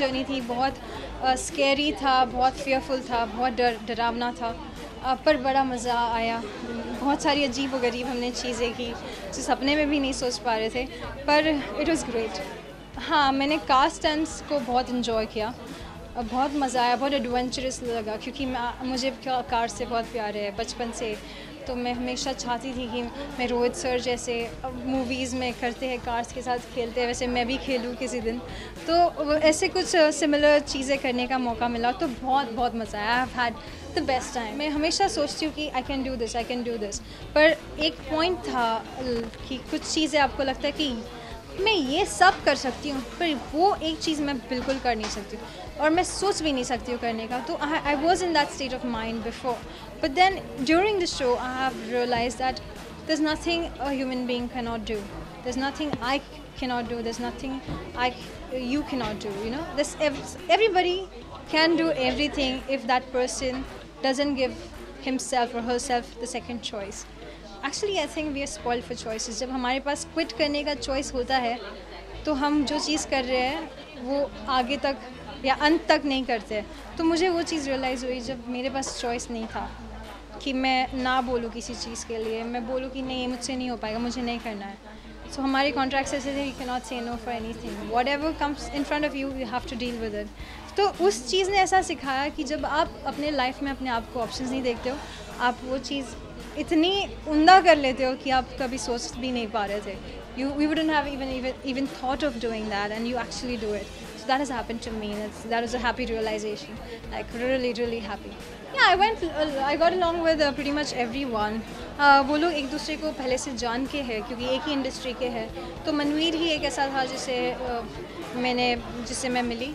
Journey थी, बहुत scary था, बहुत फियरफुल था, बहुत डरावना था, पर बड़ा मज़ा आया। बहुत सारी अजीब व गरीब हमने चीज़ें की जो सपने में भी नहीं सोच पा रहे थे, पर इट वाज़ ग्रेट। हाँ, मैंने कार स्टंट्स को बहुत इन्जॉय किया, बहुत मज़ा आया, बहुत एडवेंचरस लगा, क्योंकि मुझे कार से बहुत प्यार है बचपन से। तो मैं हमेशा चाहती थी कि मैं रोहित सर जैसे मूवीज़ में करते हैं कार्स के साथ खेलते हैं, वैसे मैं भी खेलूँ किसी दिन। तो ऐसे कुछ सिमिलर चीज़ें करने का मौका मिला, तो बहुत बहुत मज़ा आया। I have had the best time. मैं हमेशा सोचती हूँ कि आई कैन डू दिस, पर एक पॉइंट था कि कुछ चीज़ें आपको लगता है कि मैं ये सब कर सकती हूँ, पर वो एक चीज़ मैं बिल्कुल कर नहीं सकती और मैं सोच भी नहीं सकती हूँ करने का। तो I was in that state of mind before, but then during the show I have realise that there is nothing a human being can not do, there is nothing I can not do, there is nothing you cannot do, you know. This everybody can do everything if that person doesn't give himself or herself the second choice. Actually, I think we are spoiled for choices. जब हमारे पास quit करने का choice होता है तो हम जो चीज़ कर रहे हैं वो आगे तक या अंत तक नहीं करते। तो मुझे वो चीज़ रियलाइज़ हुई जब मेरे पास चॉइस नहीं था कि मैं ना बोलूँ किसी चीज़ के लिए, मैं बोलूँ कि नहीं मुझसे नहीं हो पाएगा, मुझे नहीं करना है। सो हमारे कॉन्ट्रैक्ट्स ऐसे थे, you can not say no for anything, what ever comes in front of you you have to deal with it. तो उस चीज़ ने ऐसा सिखाया कि जब आप अपने लाइफ में अपने आप को ऑप्शंस नहीं देखते हो, आप वो चीज़ इतनी उम्दा कर लेते हो कि आप कभी सोच भी नहीं पा रहे थे। We wouldn't have even thought of doing that, and you actually do it. So that has happened to me. That was a happy realization, like really happy. Yeah, I got along with pretty much everyone. वो लोग एक दूसरे को पहले से जान के हैं क्योंकि एक ही इंडस्ट्री के हैं। तो मनवीर ही एक ऐसा था जिससे मैं मिली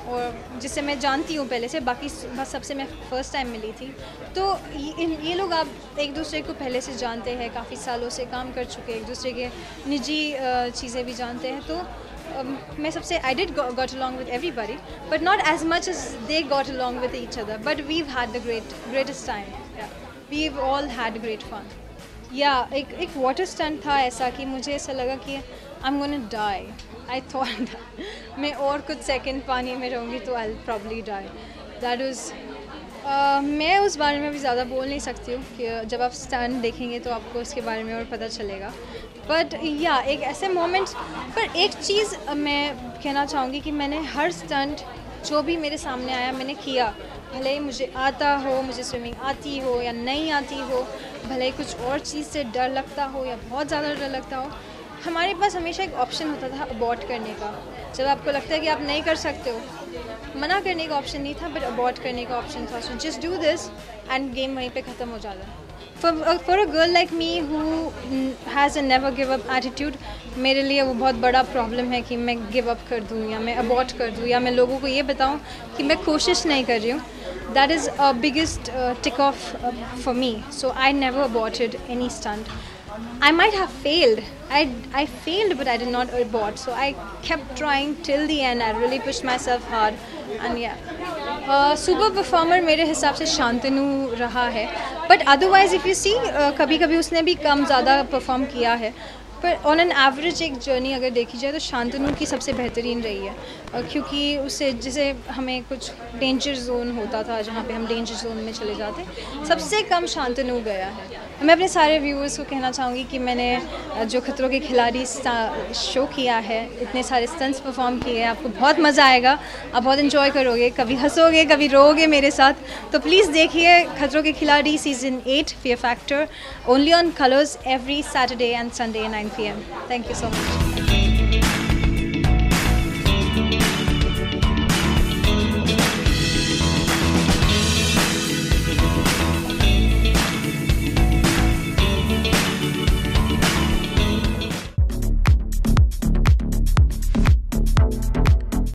और जिससे मैं जानती हूँ पहले से, बाकी बस सबसे मैं फ़र्स्ट टाइम मिली थी। तो ये लोग आप एक दूसरे को पहले से जानते हैं, काफ़ी सालों से काम कर चुके हैं, एक दूसरे के निजी चीज़ें भी जानते हैं। तो मैं सबसे I did got along with everybody, but not as much as they got along with each other, but we've had the greatest time, we've all had great fun. या एक वाटर स्टंट था ऐसा कि मुझे ऐसा लगा कि I am gonna die. I thought मैं और कुछ सेकंड पानी में रहूँगी तो I will probably die. That was मैं उस बारे में भी ज़्यादा बोल नहीं सकती हूँ कि जब आप स्टंट देखेंगे तो आपको उसके बारे में और पता चलेगा। बट या एक ऐसे मोमेंट्स पर एक चीज़ मैं कहना चाहूँगी कि मैंने हर स्टंट जो भी मेरे सामने आया मैंने किया, भले ही मुझे आता हो, मुझे स्विमिंग आती हो या नहीं आती हो, भले ही कुछ और चीज़ से डर लगता हो या बहुत ज़्यादा डर लगता हो, हमारे पास हमेशा एक ऑप्शन होता था अबॉर्ट करने का। जब आपको लगता है कि आप नहीं कर सकते हो, मना करने का ऑप्शन नहीं था, बट अबॉर्ट करने का ऑप्शन था। So just do this end game वहीं पे ख़त्म हो जाता है। For a girl like me who has a never give up attitude, मेरे लिए वो बहुत बड़ा प्रॉब्लम है कि मैं गिव अप कर दूँ या मैं अबॉर्ट कर दूँ या मैं लोगों को ये बताऊँ कि मैं कोशिश नहीं कर रही हूँ। That is a biggest tick off for me. So I never aborted any stunt. I might have failed. I failed, but I did not abort. So I kept trying till the end. I really pushed myself hard, and yeah. Super performer मेरे हिसाब से शांतनु रहा है. But otherwise, if you see, कभी-कभी उसने भी कम ज़्यादा perform किया है. पर ऑन एन एवरेज एक जर्नी अगर देखी जाए तो शांतनु की सबसे बेहतरीन रही है, क्योंकि उससे जैसे हमें कुछ डेंजर जोन होता था जहाँ पे हम डेंजर जोन में चले जाते, सबसे कम शांतनु गया है। मैं अपने सारे व्यूअर्स को कहना चाहूँगी कि मैंने जो खतरों के खिलाड़ी शो किया है, इतने सारे स्टंट्स परफॉर्म किए हैं, आपको बहुत मज़ा आएगा, आप बहुत इन्जॉय करोगे, कभी हंसोगे कभी रोओगे मेरे साथ। तो प्लीज़ देखिए खतरों के खिलाड़ी season 8 fear factor, only on colours every Saturday and Sunday 9 PM. Thank you so much.